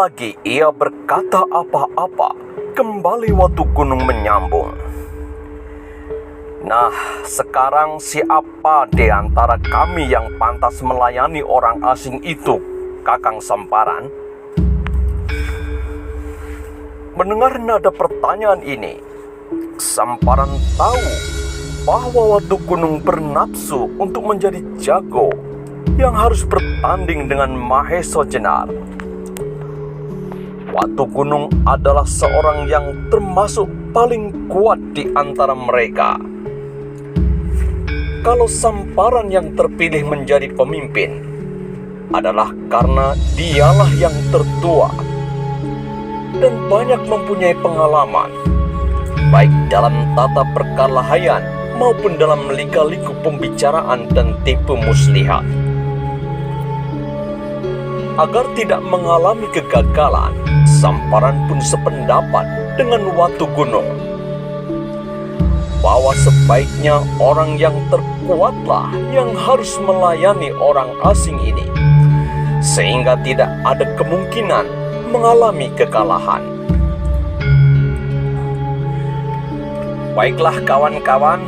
lagi ia berkata apa-apa, kembali Watu Gunung menyambung. Nah, sekarang siapa di antara kami yang pantas melayani orang asing itu, Kakang Samparan? Mendengar nada pertanyaan ini, Samparan tahu bahwa Watu Gunung bernafsu untuk menjadi jago yang harus bertanding dengan Mahesa Jenar. Watu Gunung adalah seorang yang termasuk paling kuat di antara mereka. Kalau Samparan yang terpilih menjadi pemimpin adalah karena dialah yang tertua dan banyak mempunyai pengalaman, baik dalam tata perkelahian maupun dalam lika-liku pembicaraan dan tipu muslihat. Agar tidak mengalami kegagalan, Samparan pun sependapat dengan Watu Gunung bahwa sebaiknya orang yang terkuatlah yang harus melayani orang asing ini, sehingga tidak ada kemungkinan mengalami kekalahan. Baiklah kawan-kawan,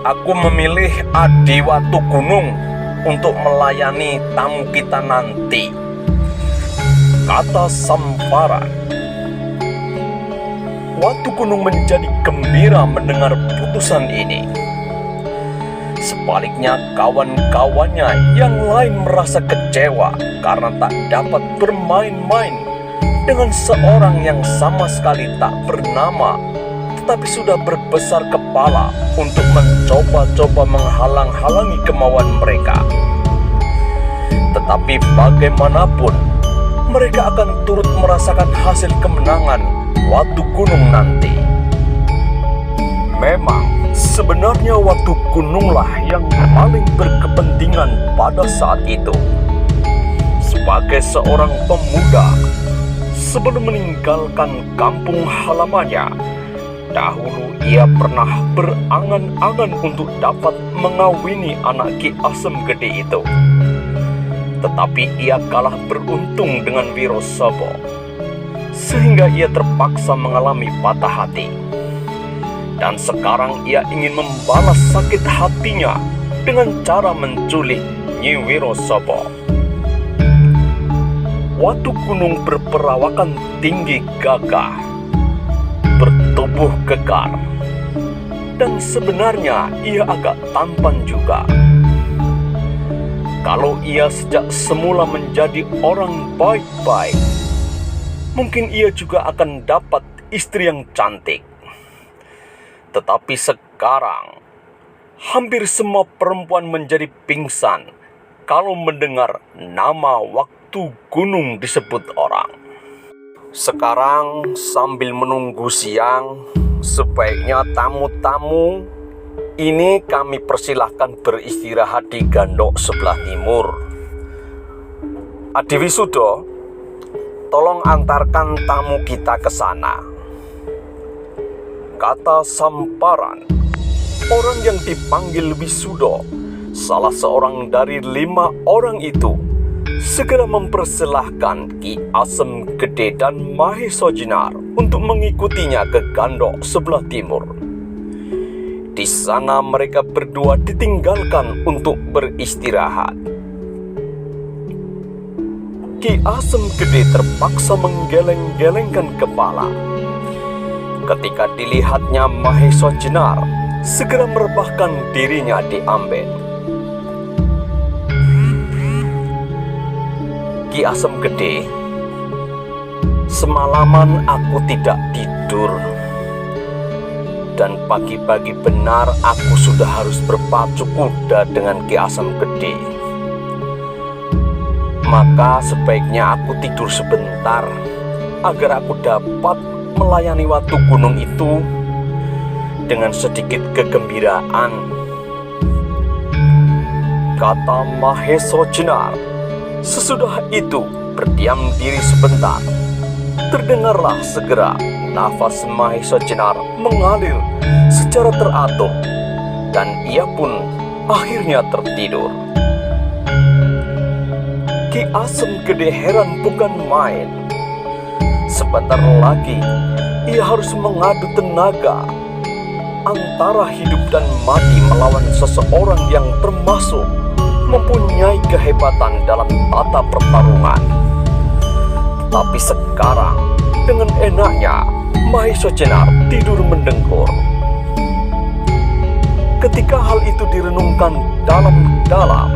aku memilih Adi Watu Gunung untuk melayani tamu kita nanti, kata Samparan. Watu Gunung menjadi gembira mendengar putusan ini. Sebaliknya kawan-kawannya yang lain merasa kecewa karena tak dapat bermain-main dengan seorang yang sama sekali tak bernama, tetapi sudah berbesar kepala untuk mencoba-coba menghalang-halangi kemauan mereka. Tetapi bagaimanapun, mereka akan turut merasakan hasil kemenangan Watu Gunung nanti. Memang, sebenarnya Watu Gununglah yang paling berkepentingan pada saat itu. Sebagai seorang pemuda, sebelum meninggalkan kampung halamannya, dahulu ia pernah berangan-angan untuk dapat mengawini anak Ki Asem Gede itu. Tetapi ia kalah beruntung dengan Wirosaba, sehingga ia terpaksa mengalami patah hati. Dan sekarang ia ingin membalas sakit hatinya dengan cara menculik Nyi Wirosaba. Watu Gunung berperawakan tinggi gagah, bertubuh kekar, dan sebenarnya ia agak tampan juga. Kalau ia sejak semula menjadi orang baik-baik, mungkin ia juga akan dapat istri yang cantik. Tetapi sekarang, hampir semua perempuan menjadi pingsan kalau mendengar nama Watu Gunung disebut orang. Sekarang sambil menunggu siang, sebaiknya tamu-tamu ini kami persilahkan beristirahat di gandok sebelah timur. Adi Wisuda, tolong antarkan tamu kita ke sana, kata Samparan. Orang yang dipanggil Wisuda, salah seorang dari 5 orang itu, segera mempersilahkan Ki Asem Gede dan Mahesa Jenar untuk mengikutinya ke gandok sebelah timur. Di sana mereka berdua ditinggalkan untuk beristirahat. Ki Asem Gede terpaksa menggeleng-gelengkan kepala ketika dilihatnya Mahesa Jenar segera merebahkan dirinya di amben. Ki Asem Gede, semalaman aku tidak tidur, dan pagi-pagi benar aku sudah harus berpacu kuda dengan Ki Asem Gede. Maka sebaiknya aku tidur sebentar agar aku dapat melayani Watu Gunung itu dengan sedikit kegembiraan, kata Mahesa Jenar. Sesudah itu berdiam diri sebentar. Terdengarlah segera nafas Mahesa Jenar mengalir secara teratur, dan ia pun akhirnya tertidur. Ki Asem Gede heran bukan main sebentar lagi ia harus mengadu tenaga antara hidup dan mati melawan seseorang yang termasuk mempunyai kehebatan dalam tata pertarungan. Tapi sekarang dengan enaknya Mahesa Jenar tidur mendengkur. Ketika hal itu direnungkan dalam-dalam,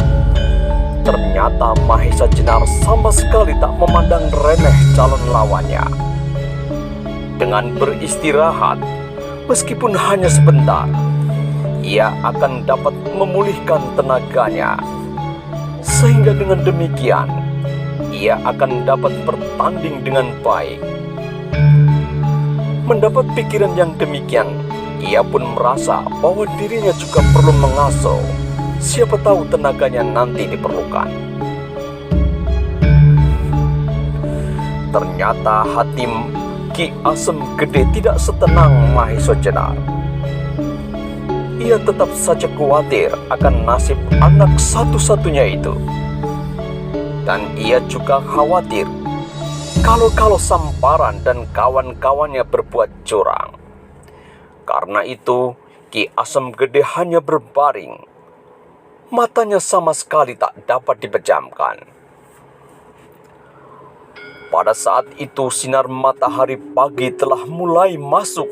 ternyata Mahesa Jenar sama sekali tak memandang remeh calon lawannya. Dengan beristirahat, meskipun hanya sebentar, ia akan dapat memulihkan tenaganya. Sehingga dengan demikian, ia akan dapat bertanding dengan baik. Mendapat pikiran yang demikian, ia pun merasa bahwa dirinya juga perlu mengasuh. Siapa tahu tenaganya nanti diperlukan. Ternyata hati Ki Asem Gede tidak setenang Mahesa Jenar. Ia tetap saja khawatir akan nasib anak satu-satunya itu. Dan ia juga khawatir kalau Samparan dan kawan-kawannya berbuat curang. Karena itu, Ki Asem Gede hanya berbaring. Matanya sama sekali tak dapat dipejamkan. Pada saat itu sinar matahari pagi telah mulai masuk,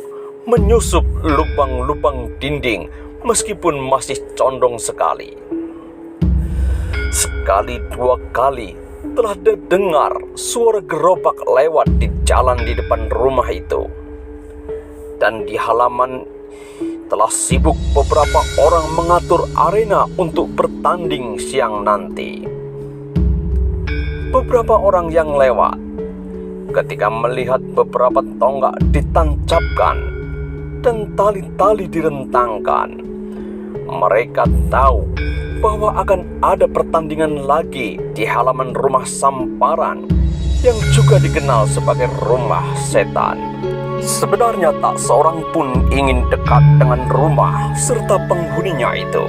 menyusup lubang-lubang dinding meskipun masih condong sekali. Sekali dua kali telah terdengar suara gerobak lewat di jalan di depan rumah itu. Dan di halaman telah sibuk beberapa orang mengatur arena untuk bertanding siang nanti. Beberapa orang yang lewat, ketika melihat beberapa tonggak ditancapkan dan tali-tali direntangkan, mereka tahu bahwa akan ada pertandingan lagi di halaman rumah Samparan yang juga dikenal sebagai rumah setan. Sebenarnya tak seorang pun ingin dekat dengan rumah serta penghuninya itu.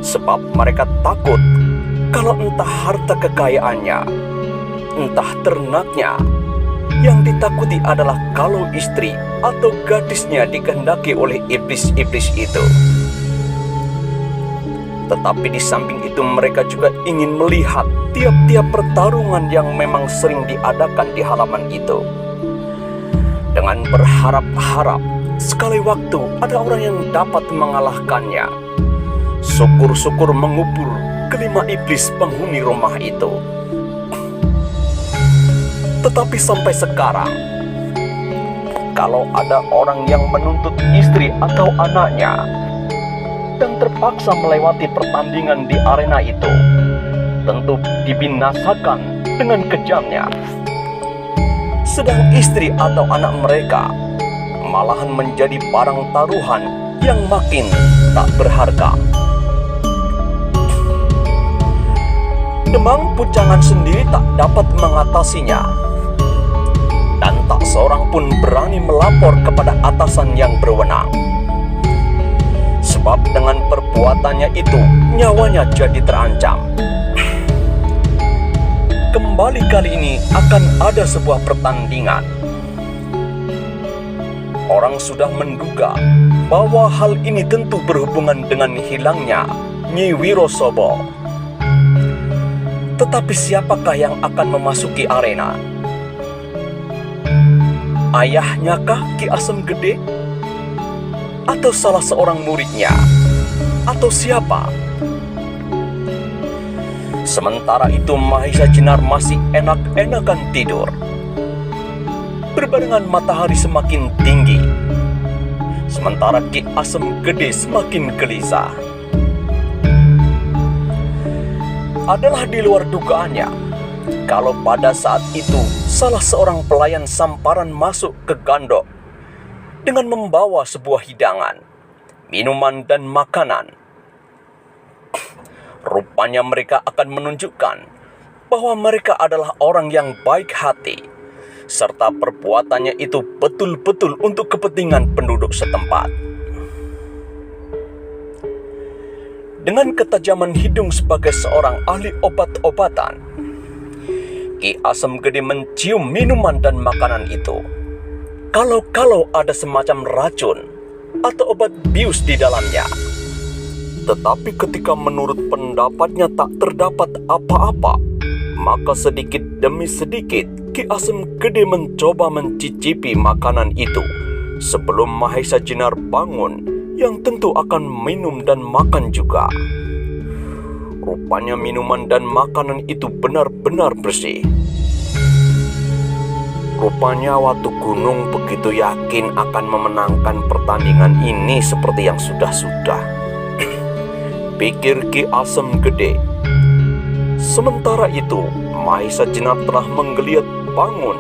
Sebab mereka takut kalau entah harta kekayaannya, entah ternaknya, yang ditakuti adalah kalau istri atau gadisnya dikehendaki oleh iblis-iblis itu. Tetapi di samping itu mereka juga ingin melihat tiap-tiap pertarungan yang memang sering diadakan di halaman itu. Dengan berharap-harap sekali waktu ada orang yang dapat mengalahkannya. Syukur-syukur mengubur kelima iblis penghuni rumah itu. Tetapi sampai sekarang, kalau ada orang yang menuntut istri atau anaknya dan terpaksa melewati pertandingan di arena itu, tentu dibinasakan dengan kejamnya. Sedang istri atau anak mereka malahan menjadi barang taruhan yang makin tak berharga. Demang Pucangan sendiri tak dapat mengatasinya, dan tak seorang pun berani melapor kepada atasan yang berwenang. Sebab dengan perbuatannya itu, nyawanya jadi terancam. Kembali kali ini akan ada sebuah pertandingan. Orang sudah menduga bahwa hal ini tentu berhubungan dengan hilangnya Nyi Wirosobo. Tetapi siapakah yang akan memasuki arena? Ayahnya kah Ki Asem Gede? Atau salah seorang muridnya? Atau siapa? Sementara itu Mahesa Jenar masih enak-enakan tidur. Berbarengan matahari semakin tinggi, sementara Ki Asem Gede semakin gelisah. Adalah di luar dugaannya kalau pada saat itu salah seorang pelayan Samparan masuk ke Gandok dengan membawa sebuah hidangan, minuman dan makanan. Rupanya mereka akan menunjukkan bahwa mereka adalah orang yang baik hati, serta perbuatannya itu betul-betul untuk kepentingan penduduk setempat. Dengan ketajaman hidung sebagai seorang ahli obat-obatan, Ki Asem Gede mencium minuman dan makanan itu. Kalau ada semacam racun atau obat bius di dalamnya. Tetapi ketika menurut pendapatnya tak terdapat apa-apa, maka sedikit demi sedikit Ki Asem Gede mencoba mencicipi makanan itu sebelum Mahesa Jenar bangun, yang tentu akan minum dan makan juga. Rupanya minuman dan makanan itu benar-benar bersih. Rupanya Watu Gunung begitu yakin akan memenangkan pertandingan ini seperti yang sudah-sudah. Pikir Ki Asem Gede. Sementara itu, Mahesa Jenar telah menggeliat bangun.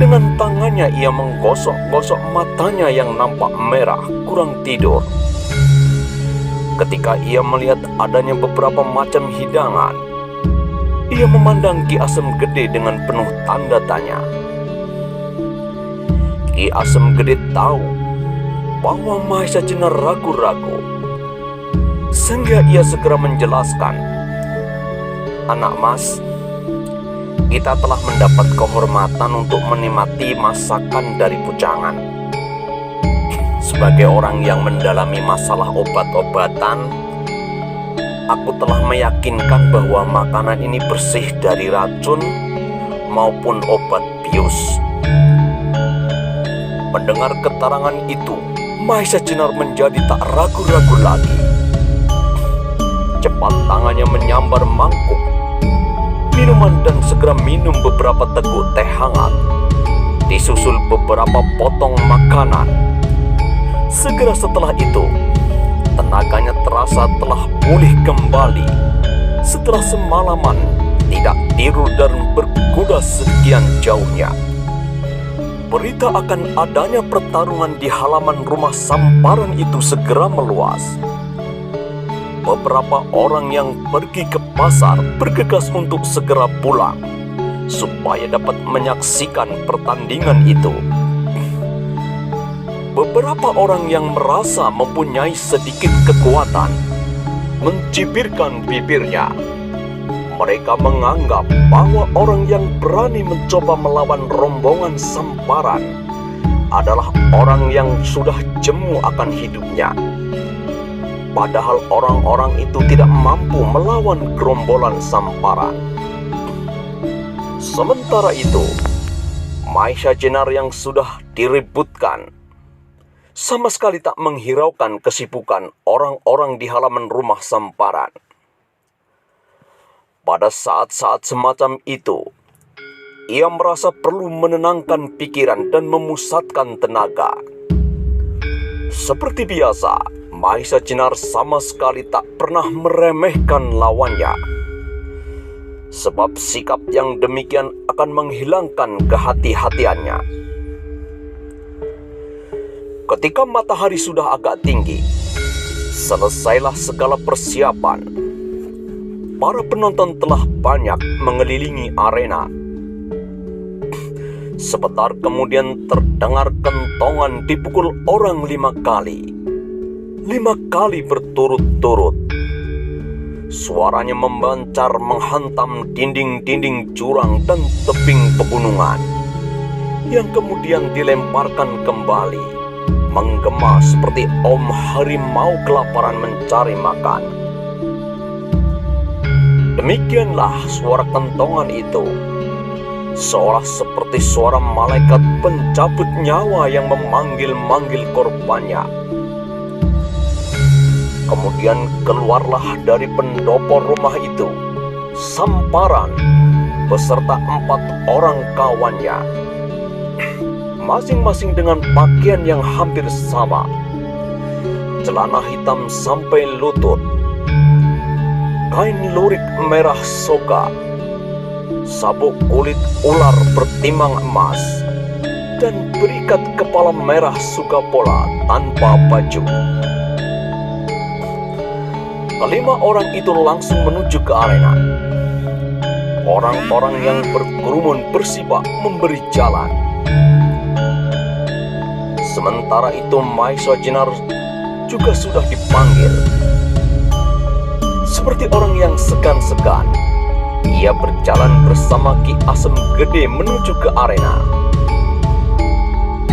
Dengan tangannya ia menggosok-gosok matanya yang nampak merah, kurang tidur. Ketika ia melihat adanya beberapa macam hidangan, ia memandang Ki Asem Gede dengan penuh tanda tanya. Ki Asem Gede tahu bahwa Mahesa Jenar ragu-ragu, sehingga ia segera menjelaskan, "Anak Mas, kita telah mendapat kehormatan untuk menikmati masakan dari Pujangan. Sebagai orang yang mendalami masalah obat-obatan, aku telah meyakinkan bahwa makanan ini bersih dari racun maupun obat bius." Mendengar keterangan itu, Mahesa Jenar menjadi tak ragu-ragu lagi. Cepat tangannya menyambar mangkuk minuman dan segera minum beberapa teguk teh hangat, disusul beberapa potong makanan. Segera setelah itu, tenaganya terasa telah pulih kembali setelah semalaman tidak tidur dan berkuda sekian jauhnya. Berita akan adanya pertarungan di halaman rumah Samparan itu segera meluas. Beberapa orang yang pergi ke pasar bergegas untuk segera pulang supaya dapat menyaksikan pertandingan itu. Beberapa orang yang merasa mempunyai sedikit kekuatan mencibirkan bibirnya. Mereka menganggap bahwa orang yang berani mencoba melawan rombongan Samparan adalah orang yang sudah jemu akan hidupnya. Padahal orang-orang itu tidak mampu melawan gerombolan Samparan. Sementara itu, Mahesa Jenar yang sudah diributkan sama sekali tak menghiraukan kesibukan orang-orang di halaman rumah Samparan. Pada saat-saat semacam itu, ia merasa perlu menenangkan pikiran dan memusatkan tenaga. Seperti biasa, Mahesa Jenar sama sekali tak pernah meremehkan lawannya. Sebab sikap yang demikian akan menghilangkan kehati-hatiannya. Ketika matahari sudah agak tinggi, selesailah segala persiapan. Para penonton telah banyak mengelilingi arena. Sebentar kemudian terdengar kentongan dipukul orang 5 kali. 5 kali berturut-turut. Suaranya membancar menghantam dinding-dinding jurang dan tebing pegunungan, yang kemudian dilemparkan kembali, menggema seperti harimau kelaparan mencari makan. Demikianlah suara kentongan itu, seolah seperti suara malaikat pencabut nyawa yang memanggil-manggil korbannya. Kemudian keluarlah dari pendopo rumah itu Samparan beserta 4 orang kawannya, masing-masing dengan pakaian yang hampir sama, celana hitam sampai lutut, kain lurik merah soga, sabuk kulit ular bertimang emas, dan berikat kepala merah suga pola tanpa baju. Kelima orang itu langsung menuju ke arena. Orang-orang yang berkerumun bersibak memberi jalan. Sementara itu Mahesa Jenar juga sudah dipanggil. Seperti orang yang segan-segan, ia berjalan bersama Ki Asem Gede menuju ke arena.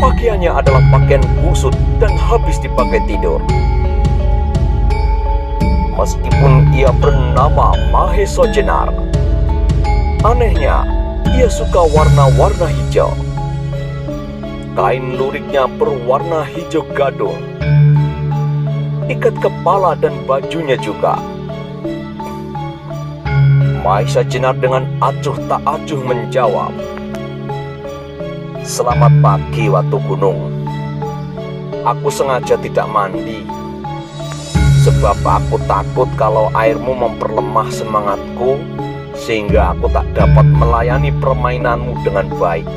Pakaiannya adalah pakaian kusut dan habis dipakai tidur. Meskipun ia bernama Mahesa Jenar, anehnya ia suka warna-warna hijau. Kain luriknya berwarna hijau gadung. Ikat kepala dan bajunya juga. Mahesa Jenar dengan acuh tak acuh menjawab, "Selamat pagi, Watu Gunung. Aku sengaja tidak mandi, sebab aku takut kalau airmu memperlemah semangatku, sehingga aku tak dapat melayani permainanmu dengan baik."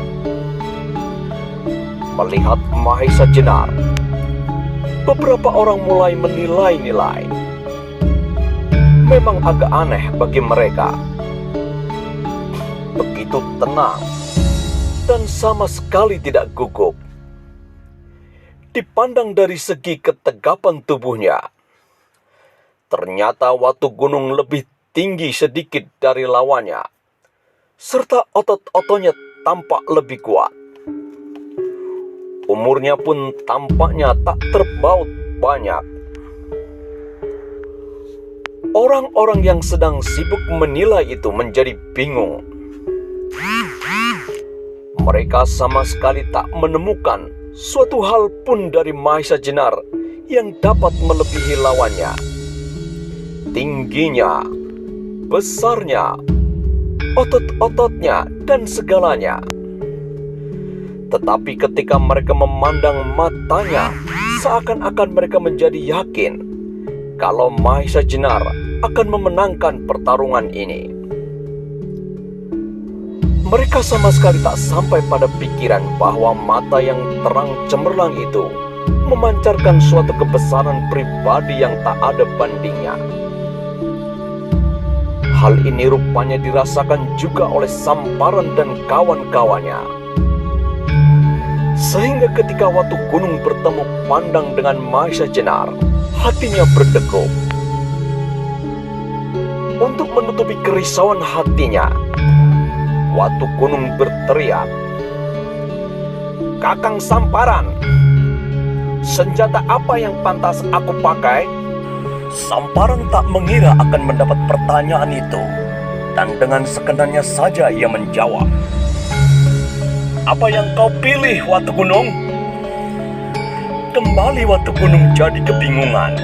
Melihat Mahesa Jenar, beberapa orang mulai menilai-nilai. Memang agak aneh bagi mereka. Begitu tenang dan sama sekali tidak gugup. Dipandang dari segi ketegapan tubuhnya, ternyata Watu Gunung lebih tinggi sedikit dari lawannya, serta otot-ototnya tampak lebih kuat. Umurnya pun tampaknya tak terbaut banyak. Orang-orang yang sedang sibuk menilai itu menjadi bingung. Mereka sama sekali tak menemukan suatu hal pun dari Mahesa Jenar yang dapat melebihi lawannya. Tingginya, besarnya, otot-ototnya, dan segalanya. Tetapi ketika mereka memandang matanya, seakan-akan mereka menjadi yakin kalau Mahesa Jenar akan memenangkan pertarungan ini. Mereka sama sekali tak sampai pada pikiran bahwa mata yang terang cemerlang itu memancarkan suatu kebesaran pribadi yang tak ada bandingnya. Hal ini rupanya dirasakan juga oleh Samparan dan kawan-kawannya. Sehingga ketika Watu Gunung bertemu pandang dengan Mahesa Jenar, hatinya berdegup. Untuk menutupi kerisauan hatinya, Watu Gunung berteriak, "Kakang Samparan, senjata apa yang pantas aku pakai?" Samparan tak mengira akan mendapat pertanyaan itu, dan dengan sekenanya saja ia menjawab, "Apa yang kau pilih, Watu Gunung?" Kembali Watu Gunung jadi kebingungan,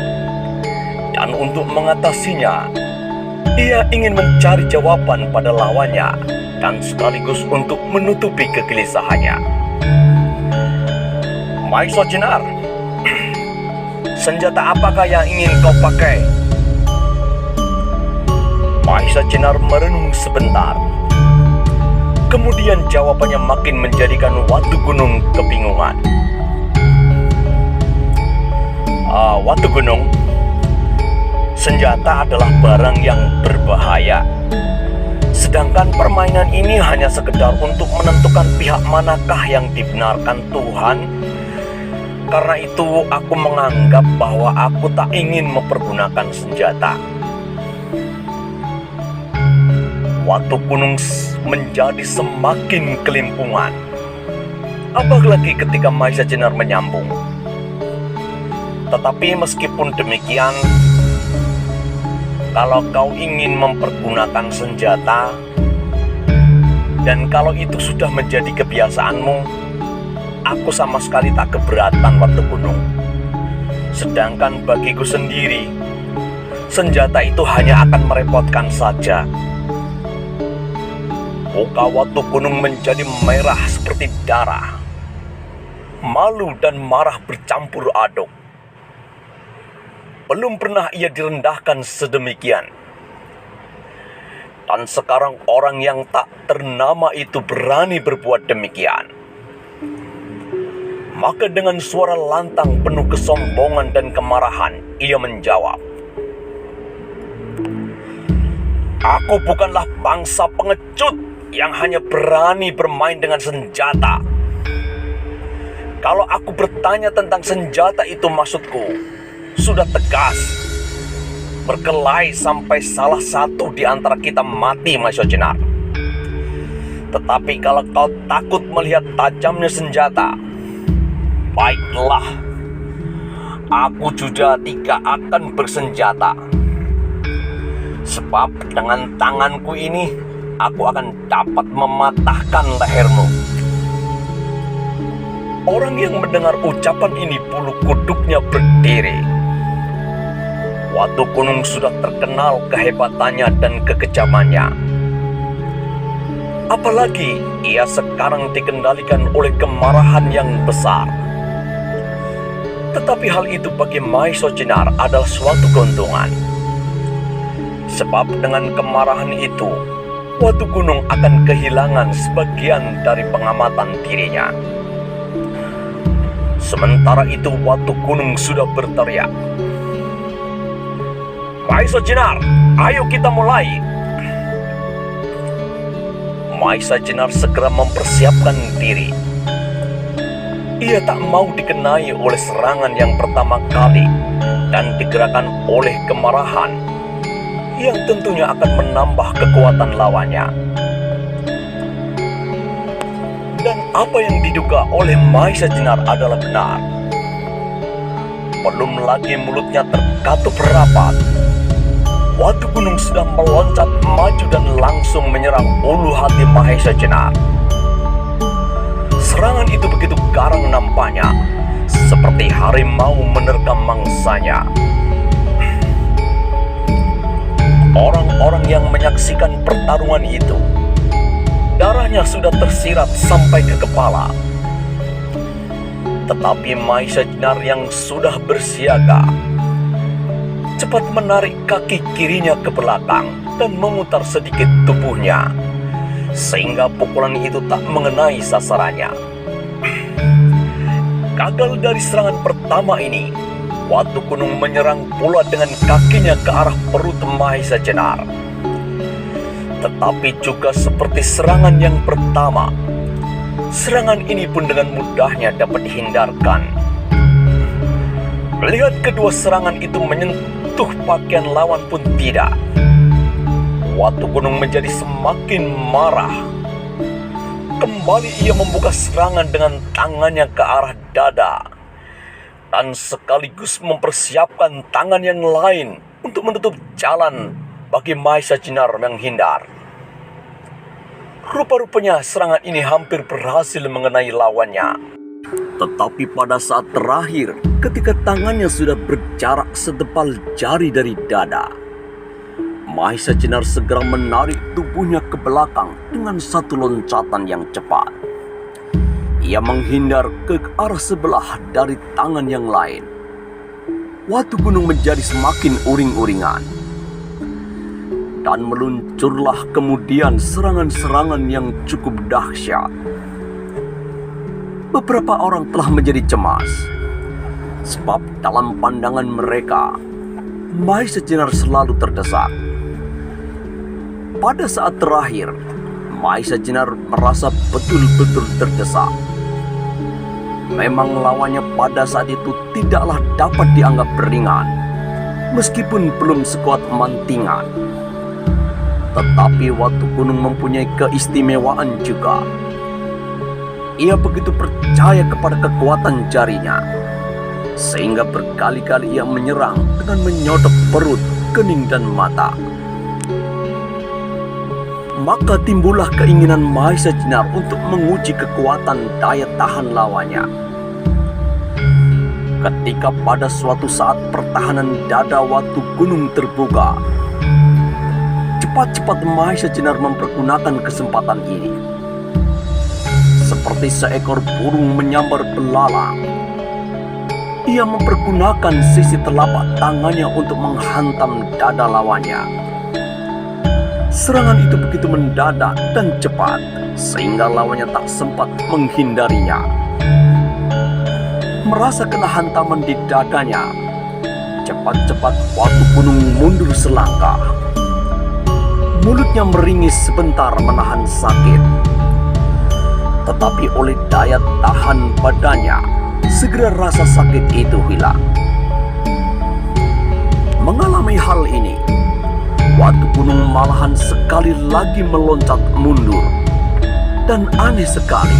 dan untuk mengatasinya, ia ingin mencari jawaban pada lawannya dan sekaligus untuk menutupi kegelisahannya. "Mahesa Jenar, senjata apakah yang ingin kau pakai?" Mahesa Jenar merenung sebentar. Kemudian jawabannya makin menjadikan Watu Gunung kebingungan. "Watu Gunung, senjata adalah barang yang berbahaya. Sedangkan permainan ini hanya sekedar untuk menentukan pihak manakah yang dibenarkan Tuhan. Karena itu aku menganggap bahwa aku tak ingin mempergunakan senjata." Watu Gunung menjadi semakin kelimpungan. Apalagi ketika Mahesa Jenar menyambung, "Tetapi meskipun demikian, kalau kau ingin mempergunakan senjata, dan kalau itu sudah menjadi kebiasaanmu, aku sama sekali tak keberatan, Watu Gunung. Sedangkan bagiku sendiri, senjata itu hanya akan merepotkan saja." Muka Watu Gunung menjadi merah seperti darah. Malu dan marah bercampur aduk. Belum pernah ia direndahkan sedemikian. Dan sekarang orang yang tak ternama itu berani berbuat demikian. Maka dengan suara lantang penuh kesombongan dan kemarahan, ia menjawab, "Aku bukanlah bangsa pengecut yang hanya berani bermain dengan senjata. Kalau aku bertanya tentang senjata itu, maksudku sudah tegas. berkelahi sampai salah satu di antara kita mati, Mahesa Jenar. Tetapi kalau kau takut melihat tajamnya senjata, baiklah, aku juga tidak akan bersenjata. Sebab dengan tanganku ini, aku akan dapat mematahkan lehermu. Orang yang mendengar ucapan ini bulu kuduknya berdiri. Watu Gunung sudah terkenal kehebatannya dan kekejamannya. Apalagi ia sekarang dikendalikan oleh kemarahan yang besar. Tetapi hal itu bagi Mahesa Jenar adalah suatu keuntungan. Sebab dengan kemarahan itu, Watu Gunung akan kehilangan sebagian dari pengamatan dirinya. Sementara itu Watu Gunung sudah berteriak, "Mahesa Jenar, ayo kita mulai!" Mahesa Jenar segera mempersiapkan diri. Ia tak mau dikenai oleh serangan yang pertama kali dan digerakkan oleh kemarahan yang tentunya akan menambah kekuatan lawannya. Dan apa yang diduga oleh Mahesa Jenar adalah benar. Belum lagi mulutnya terkatup rapat, Watu Gunung sudah meloncat maju dan langsung menyerang ulu hati Mahesa Jenar. Serangan itu begitu garang nampaknya, seperti harimau menerkam mangsanya. Orang-orang yang menyaksikan pertarungan itu, darahnya sudah tersirat sampai ke kepala. Tetapi Mahesa Jenar yang sudah bersiaga cepat menarik kaki kirinya ke belakang dan memutar sedikit tubuhnya, sehingga pukulan itu tak mengenai sasarannya. Gagal dari serangan pertama ini, Watu Gunung menyerang pula dengan kakinya ke arah perut Mahesa Jenar. Tetapi juga seperti serangan yang pertama, serangan ini pun dengan mudahnya dapat dihindarkan. Melihat kedua serangan itu menyentuh pakaian lawan pun tidak, Watu Gunung menjadi semakin marah. Kembali ia membuka serangan dengan tangannya ke arah dada dan sekaligus mempersiapkan tangan yang lain untuk menutup jalan bagi Mahesa Jenar menghindar. Rupa-rupanya serangan ini hampir berhasil mengenai lawannya. Tetapi pada saat terakhir, ketika tangannya sudah berjarak setebal jari dari dada, Mahesa Jenar segera menarik tubuhnya ke belakang dengan satu loncatan yang cepat. Ia menghindar ke arah sebelah dari tangan yang lain. Watu Gunung menjadi semakin uring-uringan. Dan meluncurlah kemudian serangan-serangan yang cukup dahsyat. Beberapa orang telah menjadi cemas, sebab dalam pandangan mereka, Mahesa Jenar selalu terdesak. Pada saat terakhir, Mahesa Jenar merasa betul-betul terdesak. Memang lawannya pada saat itu tidaklah dapat dianggap ringan, meskipun belum sekuat Mantingan. Tetapi Watu Gunung mempunyai keistimewaan juga. Ia begitu percaya kepada kekuatan jarinya, sehingga berkali-kali ia menyerang dengan menyodok perut, kening, dan mata. Maka timbullah keinginan Mahesa Jenar untuk menguji kekuatan daya tahan lawannya. Ketika pada suatu saat pertahanan dada Watu Gunung terbuka, cepat-cepat Mahesa Jenar mempergunakan kesempatan ini. Seperti seekor burung menyambar belalang, ia mempergunakan sisi telapak tangannya untuk menghantam dada lawannya. Serangan itu begitu mendadak dan cepat, sehingga lawannya tak sempat menghindarinya. Merasa kena hantaman di dadanya, cepat-cepat Watu Gunung mundur selangkah. Mulutnya meringis sebentar menahan sakit. Tetapi oleh daya tahan badannya, segera rasa sakit itu hilang. mengalami hal ini, Watu Gunung malahan sekali lagi meloncat mundur. Dan aneh sekali,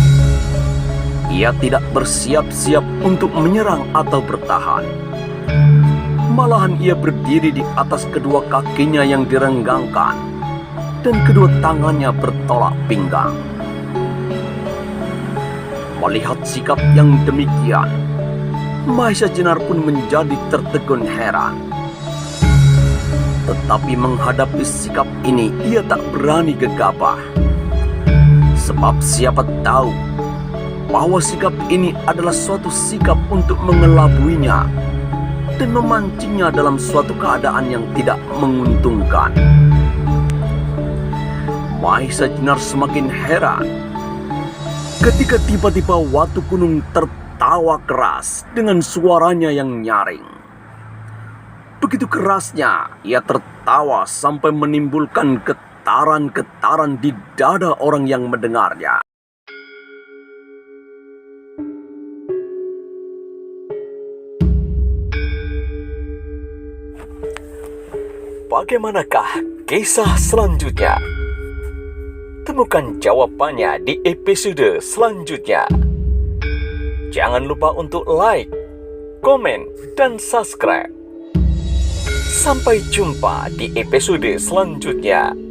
ia tidak bersiap-siap untuk menyerang atau bertahan. Malahan ia berdiri di atas kedua kakinya yang direnggangkan dan kedua tangannya bertolak pinggang. Melihat sikap yang demikian, Mahesa Jenar pun menjadi tertegun heran. Tetapi menghadapi sikap ini ia tak berani gegabah. Sebab siapa tahu bahwa sikap ini adalah suatu sikap untuk mengelabuinya dan memancingnya dalam suatu keadaan yang tidak menguntungkan. Mahesa Jenar semakin heran ketika tiba-tiba Watu Gunung tertawa keras dengan suaranya yang nyaring. Begitu kerasnya ia tertawa sampai menimbulkan getaran-getaran di dada orang yang mendengarnya. Bagaimanakah kisah selanjutnya? Temukan jawabannya di episode selanjutnya. Jangan lupa untuk like, komen, dan subscribe. Sampai jumpa di episode selanjutnya.